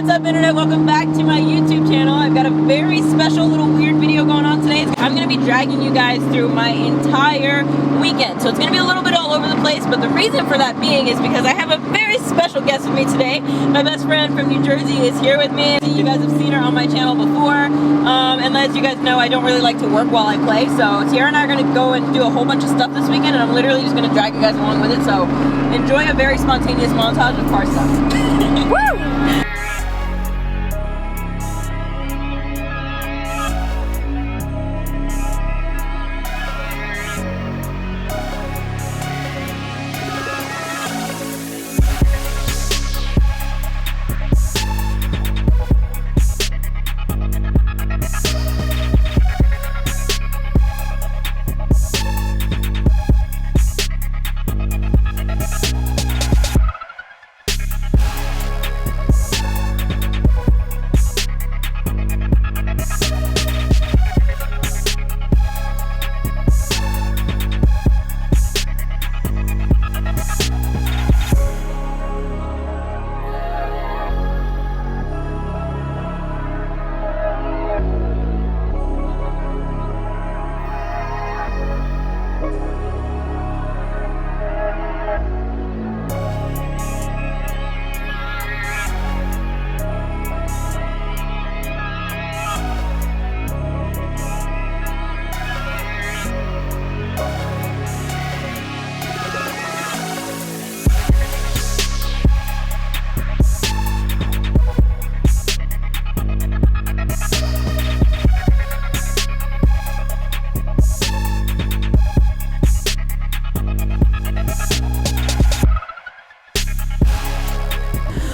what's up internet? Welcome back to my YouTube channel. I've got a very special little weird video going on today. I'm going to be dragging you guys through my entire weekend. So it's going to be a little bit all over the place, but the reason for that being is because I have a very special guest with me today. My best friend from New Jersey is here with me. You guys have seen her on my channel before. And as you guys know, I don't really like to work while I play. So Tiara and I are going to go and do a whole bunch of stuff this weekend, and I'm literally just going to drag you guys along with it. So enjoy a very spontaneous montage of car stuff. Woo!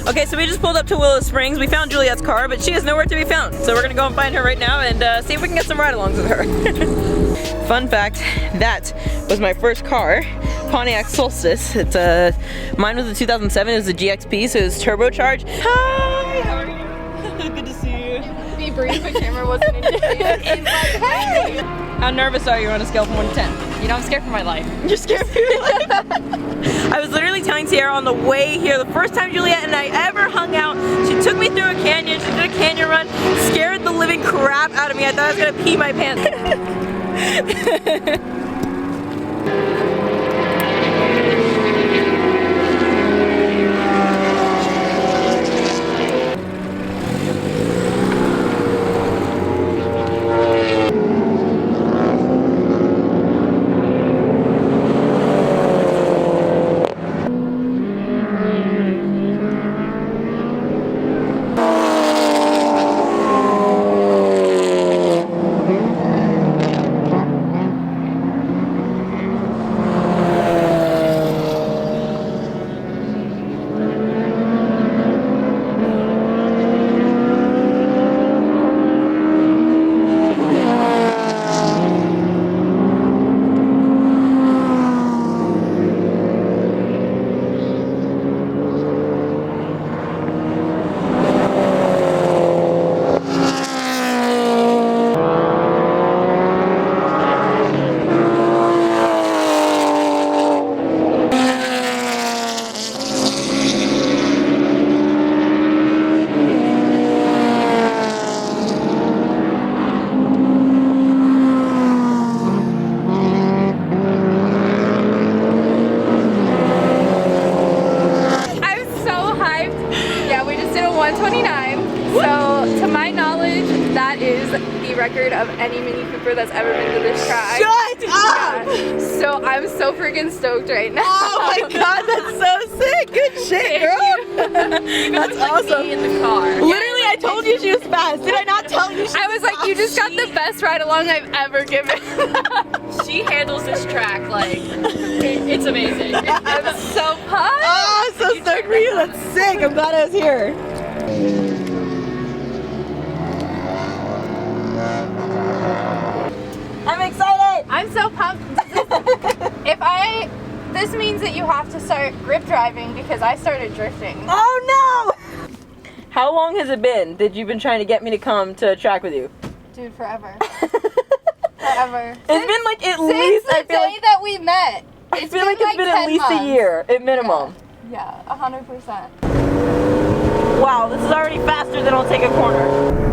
Okay, so we just pulled up to Willow Springs. We found Juliette's car, but she is nowhere to be found. So we're gonna go and find her right now and see if we can get some ride-alongs with her. Fun fact, that was my first car, Pontiac Solstice. It's mine was a 2007, it was a GXP, so it was turbocharged. Hi, how are you? Good to see you. It would be brief, the camera wasn't in your face. It's like, hey! How nervous are you on a scale from 1 to 10? You know, I'm scared for my life. You're scared for your life? I was literally telling Tiara on the way here, the first time Juliette and I ever hung out, she took me through a canyon, she did a canyon run, scared the living crap out of me. I thought I was gonna pee my pants. Record of any Mini Cooper that's ever been to this track. Shut up! Yeah. So I'm so freaking stoked right now. Oh my god, that's so sick! Good shit, girl! That's awesome. Me in the car. Literally, I told you she was fast. Did I not tell you she was I was like, fast? you just got the best ride along I've ever given. She handles this track like, it's amazing. I'm so pumped. Oh, I'm so stoked for you. That's sick. I'm glad I was here. I'm excited! I'm so pumped. This means that you have to start grip driving because I started drifting. Oh no! How long has it been that you've been trying to get me to come to a track with you? Dude, forever. Forever. It's been like at least, I feel like that we met. I feel like it's been at least a year, at minimum. Yeah, 100%. Wow, this is already me faster than I'll take a corner.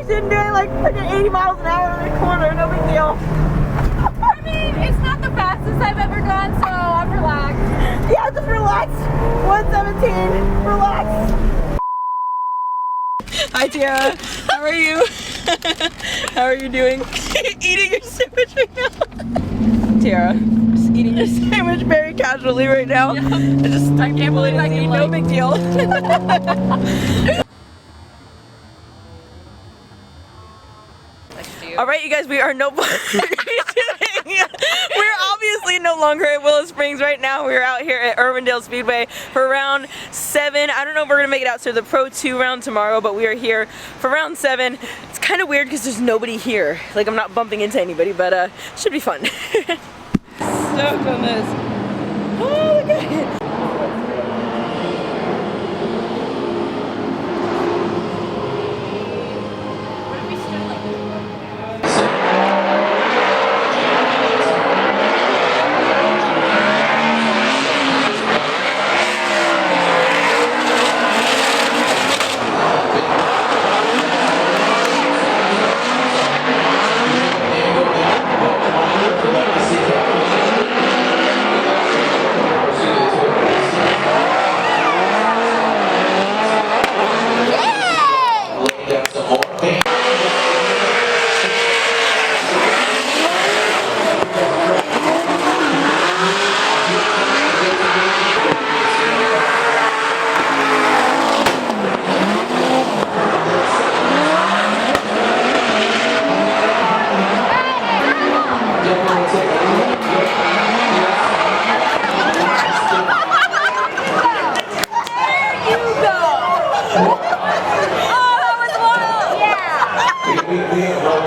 Doing like 80 miles an hour in the corner, no big deal. I mean, it's not the fastest I've ever gone, so I'm relaxed. Yeah, just relax. 117, relax. Hi Tiara, how are you? How are you doing? Eating your sandwich right now. Tiara, just eating your sandwich very casually right now. Yeah. I can't believe I eat, no big deal. Alright you guys, we are no longer we're obviously no longer at Willow Springs right now. We're out here at Irwindale Speedway for round 7. I don't know if we're gonna make it out to the Pro 2 round tomorrow, but we are here for round 7. It's kind of weird because there's nobody here. Like, I'm not bumping into anybody, but should be fun. Stoked on this. Oh, look at it.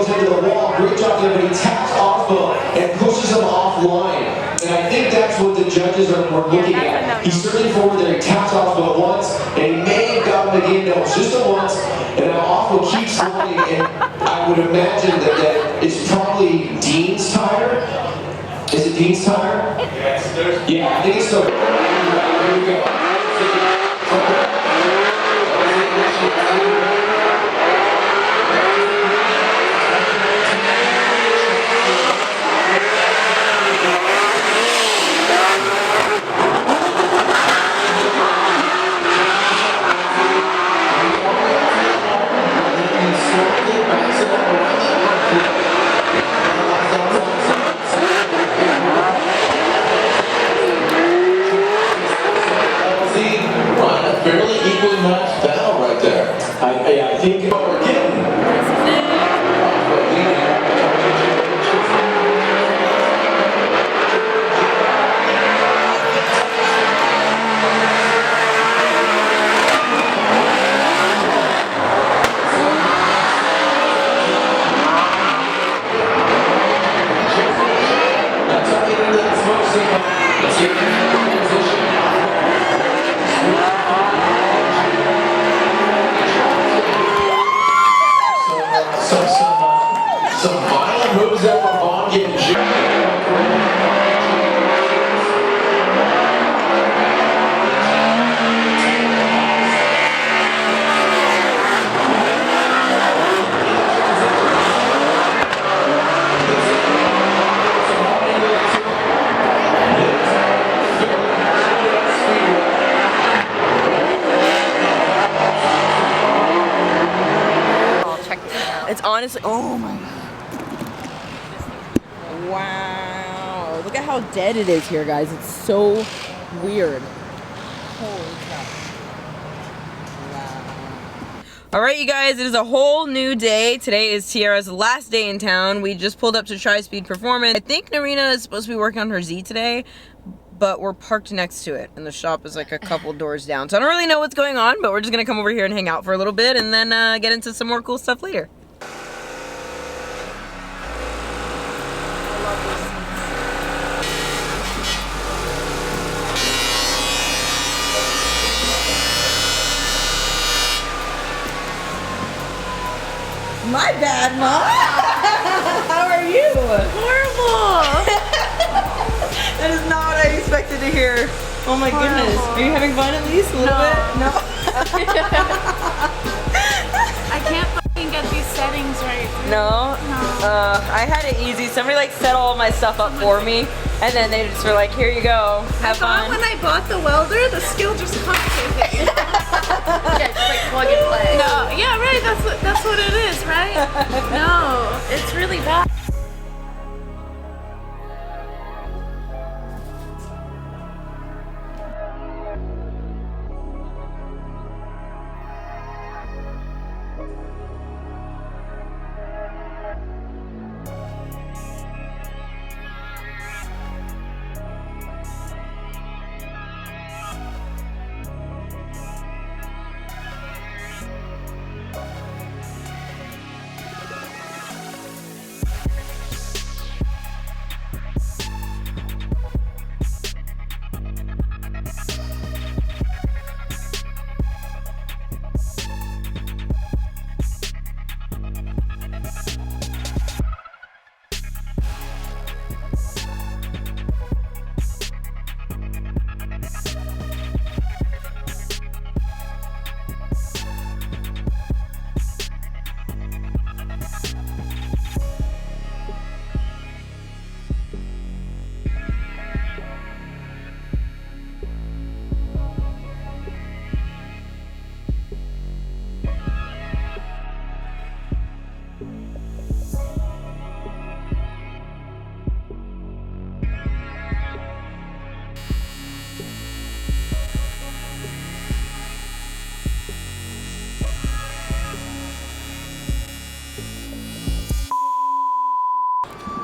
Into the wall, great job there, but he taps aasbo and pushes him offline. And I think that's what the judges were looking at. He's surging forward there, he taps aasbo once, and he may have got him again, no, just a once, and now aasbo keeps running, and I would imagine that it's probably Dean's tire. Is it Dean's tire? Yes. Yeah, I think it's so. There we go. Fairly equally matched battle right there. I think again. Some violent moves there from Vaughn getting It's honestly, oh my god. Wow. Look at how dead it is here, guys. It's so weird. Holy crap. Wow. Alright, you guys, it is a whole new day. Today is Tiara's last day in town. We just pulled up to Trispeed Performance. I think Narina is supposed to be working on her Z today, but we're parked next to it, and the shop is like a couple doors down. So I don't really know what's going on, but we're just gonna come over here and hang out for a little bit and then get into some more cool stuff later. My bad, Mom. How are you? Horrible. That is not what I expected to hear. Oh my goodness. Are you having fun at least a little bit? No. I can't fucking get these settings right. No? I had it easy. Somebody like set all my stuff up for me, and then they just were like, here you go, have fun. When I bought the welder, the skill just comes with it. Yeah, just like plug and play. No, yeah, right. That's what it is, right? No, it's really bad.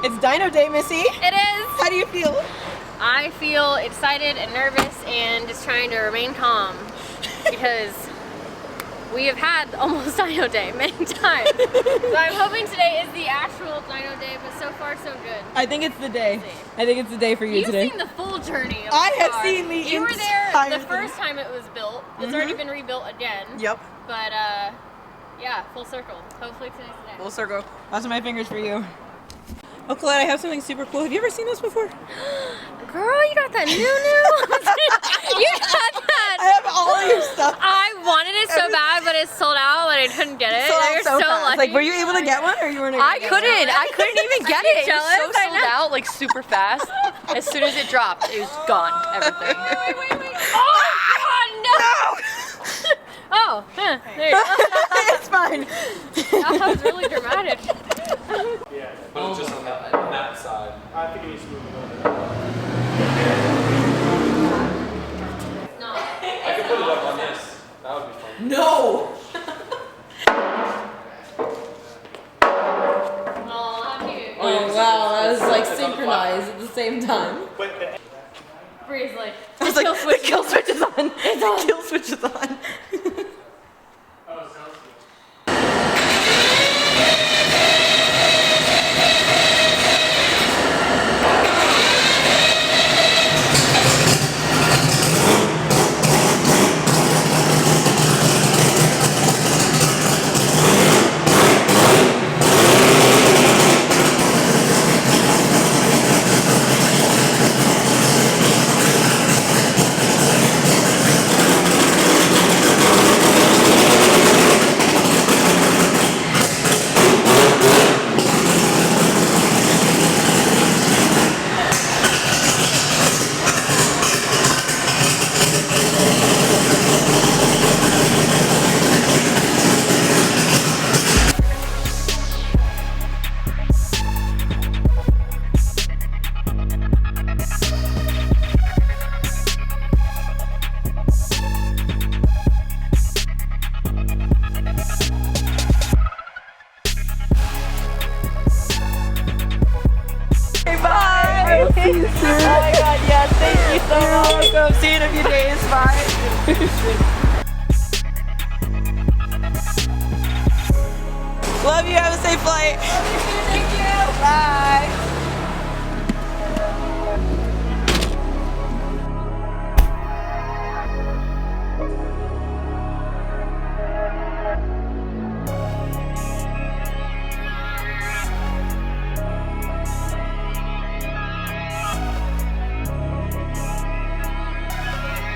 It's dyno day, Missy. It is. How do you feel? I feel excited and nervous and just trying to remain calm because we have had almost dyno day many times. So I'm hoping today is the actual dyno day, but so far so good. I think it's the day. I think it's the day for you today. You've seen the full journey of I the have car. seen the You were there entire the first time it was built. It's already been rebuilt again. Yep. But yeah, full circle. Hopefully today's the day. Full circle. Crossing my fingers for you. Oh, Collete, I have something super cool. Have you ever seen this before? Girl, you got that new. You got that. I have all of your stuff. I wanted it so bad, but it's sold out, and I couldn't get it. Sold out You're so so fast. lucky. Like, were you able to get one, or you weren't able to I get couldn't. I couldn't even get it. It was So so sold out like super fast. As soon as it dropped, it was gone. Everything. Wait. Oh, God, no. Oh, huh, there you go. It's fine. That was really dramatic. Yeah, but it's just on that side. I think it needs to move a little bit. No. I could put it up on this. That would be fun. No. Oh wow, that was like synchronized at the same time. Bree's like, I was like, the kill switch is on. It's on. The kill switch is on. See you soon. Oh my god, yes, thank you so much. Welcome. See you in a few days. Bye. Love you, have a safe flight. Thank you. Bye.